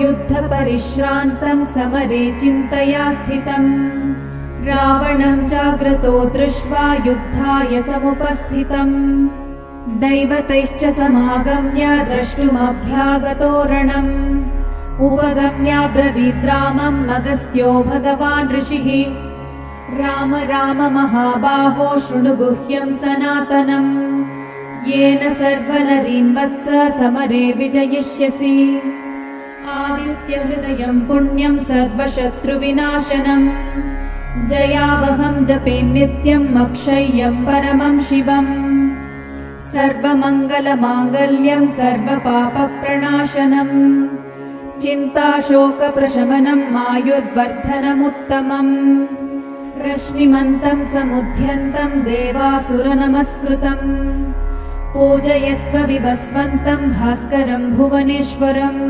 युद्धपरिश्रान्तं समरे चिन्तया स्थितम् रावणं जाग्रतो दृष्ट्वा युद्धाय समुपस्थितम् दैवतैश्च समागम्य द्रष्टुमभ्यागतो रणम् उपगम्याब्रवीद् रामम् अगस्त्यो भगवान् ऋषिः राम राम महाबाहो शृणु गुह्यं सनातनम् येन सर्वनरीन् वत्स समरे विजयिष्यसि आदित्यहृदयं पुण्यं सर्वशत्रुविनाशनम् जयावहं जपे नित्यम् अक्षय्यं परमं शिवम् सर्वमङ्गलमाङ्गल्यं सर्वपापप्रणाशनम् चिन्ताशोकप्रशमनम् आयुर्वर्धनमुत्तमम् रश्मिमन्तं समुद्यन्तं देवासुरनमस्कृतम् पूजयस्व विभस्वन्तं भास्करं भुवनेश्वरम्